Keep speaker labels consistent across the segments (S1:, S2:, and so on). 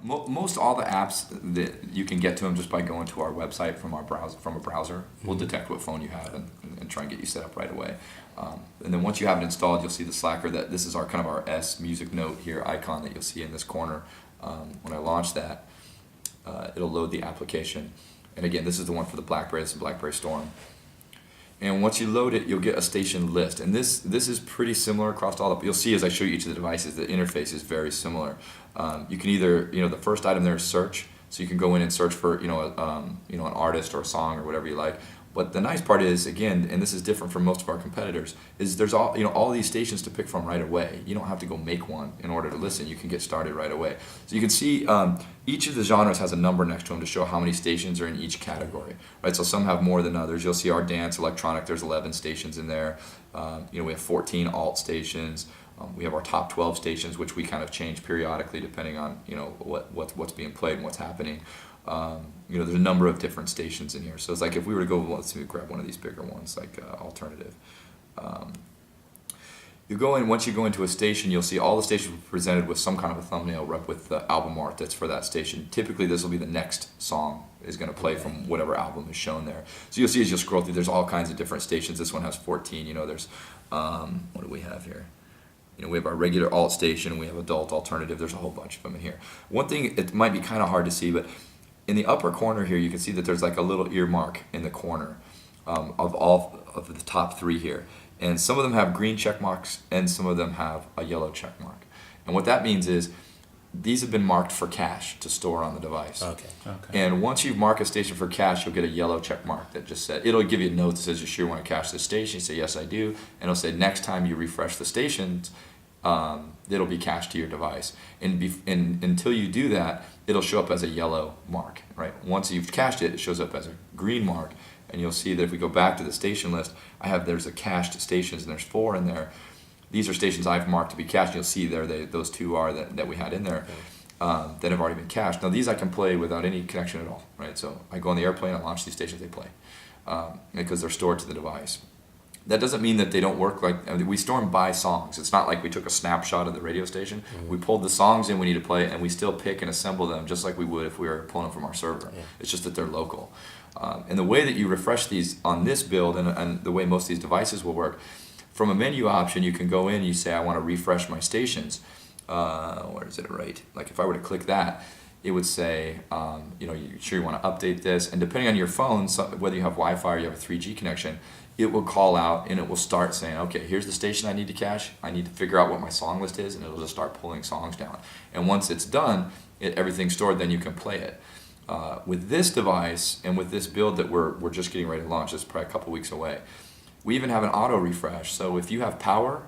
S1: Most all the apps that you can get to them just by going to our website from a browser. We'll detect what phone you have and try and get you set up right away. And then once you have it installed, you'll see the Slacker that this is our kind of our S music note here icon that you'll see in this corner. When I launch that, it'll load the application. And again, this is the one for the BlackBerry. It's the BlackBerry Storm. And once you load it, you'll get a station list. And this is pretty similar across all the, you'll see as I show you each of the devices, the interface is very similar. You can either, the first item there is search. So you can go in and search for, an artist or a song or whatever you like. But the nice part is, again, and this is different from most of our competitors, is there's all these stations to pick from right away. You don't have to go make one in order to listen. You can get started right away. So you can see each of the genres has a number next to them to show how many stations are in each category. Right? So some have more than others. You'll see our dance, electronic, there's 11 stations in there. We have 14 alt stations. We have our top 12 stations, which we kind of change periodically depending on what's being played and what's happening. There's a number of different stations in here. So it's like if we were to go, let's grab one of these bigger ones, like alternative. Once you go into a station, you'll see all the stations presented with some kind of a thumbnail rep with the album art that's for that station. Typically, this will be the next song is going to play from whatever album is shown there. So you'll see as you'll scroll through, there's all kinds of different stations. This one has 14. There's, what do we have here? We have our regular alt station, we have adult alternative. There's a whole bunch of them in here. One thing, it might be kind of hard to see, but in the upper corner here, you can see that there's like a little earmark in the corner of all of the top 3 here. And some of them have green check marks and some of them have a yellow check mark. And what that means is these have been marked for cache to store on the device.
S2: Okay.
S1: And once you mark a station for cache, you'll get a yellow check mark that just said, it'll give you a note that says you sure want to cache this station. You say, yes, I do. And it'll say next time you refresh the stations, it'll be cached to your device. And until you do that, it'll show up as a yellow mark, right? Once you've cached it, it shows up as a green mark. And you'll see that if we go back to the station list, there's a cached stations, and there's 4 in there. These are stations I've marked to be cached. You'll see there, those 2 are that we had in there that have already been cached. Now these I can play without any connection at all, right? So I go on the airplane, I launch these stations, they play because they're stored to the device. That doesn't mean that they don't work. We store them by songs. It's not like we took a snapshot of the radio station. Mm-hmm. We pulled the songs in we need to play, and we still pick and assemble them just like we would if we were pulling them from our server. Yeah. It's just that they're local. And the way that you refresh these on this build and the way most of these devices will work, from a menu option, you can go in and you say, I want to refresh my stations. Where is it right? Like if I were to click that, it would say, you sure you want to update this? And depending on your phone, whether you have Wi-Fi or you have a 3G connection, it will call out and it will start saying, okay, here's the station I need to cache. I need to figure out what my song list is, and it'll just start pulling songs down. And once it's done, everything's stored, then you can play it. With this device and with this build that we're just getting ready to launch, it's probably a couple weeks away, we even have an auto refresh. So if you have power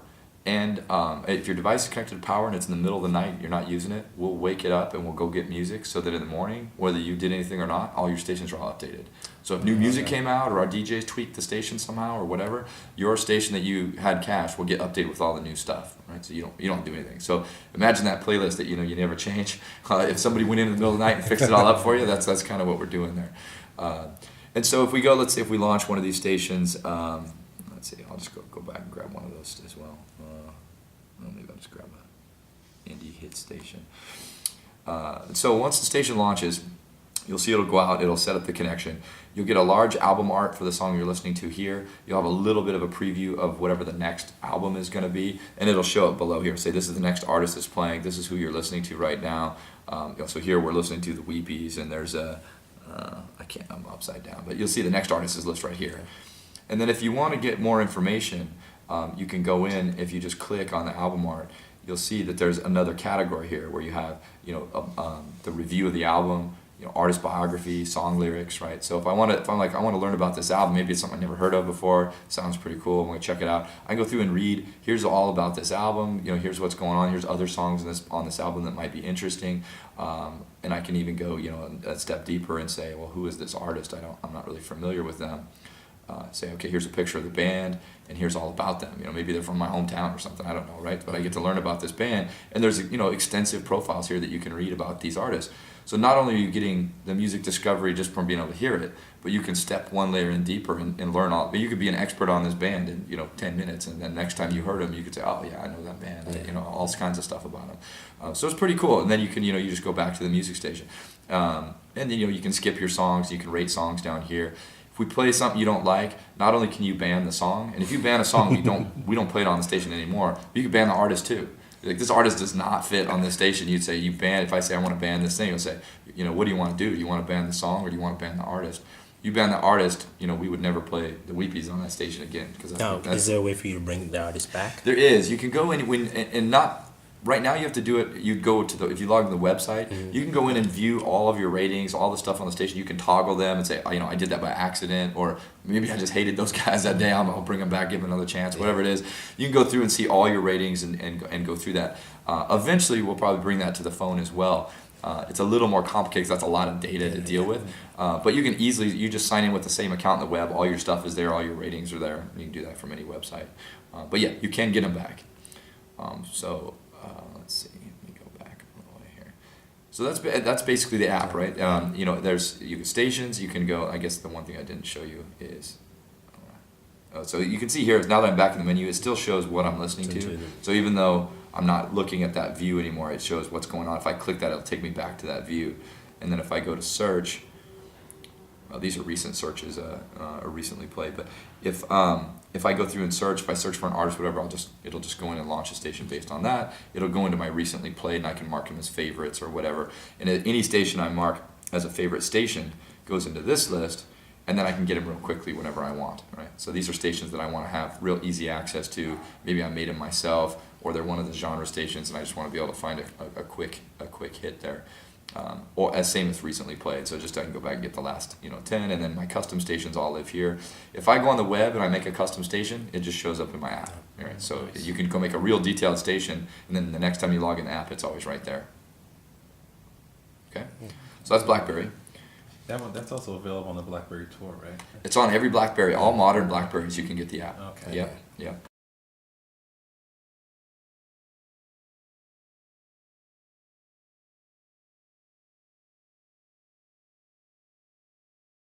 S1: and if your device is connected to power and it's in the middle of the night, you're not using it, we'll wake it up and we'll go get music so that in the morning, whether you did anything or not, all your stations are all updated. So if new music came out or our DJs tweaked the station somehow or whatever, your station that you had cached will get updated with all the new stuff, right? So you don't do anything. So imagine that playlist that you never change. If somebody went in the middle of the night and fixed it all up for you, that's kind of what we're doing there. And so if we go, let's say if we launch one of these stations, let's see, I'll just go back and grab one of those as well. Maybe I'll just grab a indie hit station. So once the station launches, you'll see it'll go out, it'll set up the connection. You'll get a large album art for the song you're listening to here. You'll have a little bit of a preview of whatever the next album is going to be, and it'll show up below here. Say this is the next artist that's playing, this is who you're listening to right now. So here we're listening to the Weepies, and there's I'm upside down, but you'll see the next artist is listed right here. And then if you want to get more information, you can go in, if you just click on the album art, you'll see that there's another category here where you have the review of the album, artist biography, song lyrics, right? So if I'm like I want to learn about this album, maybe it's something I never heard of before, sounds pretty cool, I'm going to check it out. I can go through and read, here's all about this album, here's what's going on, here's other songs on this album that might be interesting, and I can even go a step deeper and say, well, who is this artist? I'm not really familiar with them. Say, okay, here's a picture of the band, and here's all about them. Maybe they're from my hometown or something, I don't know, right? But I get to learn about this band, and there's extensive profiles here that you can read about these artists. So not only are you getting the music discovery just from being able to hear it, but you can step one layer in deeper and learn all. But you could be an expert on this band in 10 minutes, and then next time you heard them, you could say, oh yeah, I know that band, all kinds of stuff about them. So it's pretty cool. And then you can, you just go back to the music station. And then, you can skip your songs. You can rate songs down here. If we play something you don't like, not only can you ban the song, and if you ban a song, we don't play it on the station anymore, but you can ban the artist too. Like, this artist does not fit on this station. You'd say, if I say I want to ban this thing, you'll say, what do you want to do? Do you want to ban the song or do you want to ban the artist? You ban the artist, we would never play the Weepies on that station again.
S2: Is there a way for you to bring the artist back?
S1: There is. You can go in and not. Right now you have to do it, you go to if you log in the website, you can go in and view all of your ratings, all the stuff on the station. You can toggle them and say, I did that by accident, or maybe I just hated those guys that day, I'll bring them back, give them another chance, whatever it is. You can go through and see all your ratings and go through that. Eventually we'll probably bring that to the phone as well. It's a little more complicated because that's a lot of data to deal with. But you can easily, you just sign in with the same account on the web, all your stuff is there, all your ratings are there. You can do that from any website. But yeah, you can get them back. Let's see. Let me go back a little way here. So that's basically the app, right? There's stations. You can go. I guess the one thing I didn't show you is. So you can see here. Now that I'm back in the menu, it still shows what I'm listening to. So even though I'm not looking at that view anymore, it shows what's going on. If I click that, it'll take me back to that view. And then if I go to search, these are recent searches, or recently played. But if I go through and search, if I search for an artist, whatever, it'll just go in and launch a station based on that. It'll go into my recently played, and I can mark them as favorites or whatever. And any station I mark as a favorite station goes into this list, and then I can get them real quickly whenever I want. Right. So these are stations that I want to have real easy access to. Maybe I made them myself, or they're one of the genre stations, and I just want to be able to find a quick hit there. Or as same as recently played, so just I can go back and get the last 10, and then my custom stations all live here. If I go on the web and I make a custom station, it just shows up in my app. Right? So you can go make a real detailed station, and then the next time you log in the app, it's always right there. Okay, so that's BlackBerry.
S3: That's also available on the BlackBerry Tour, right?
S1: It's on every BlackBerry, all modern BlackBerries. You can get the app.
S3: Okay.
S1: Yep.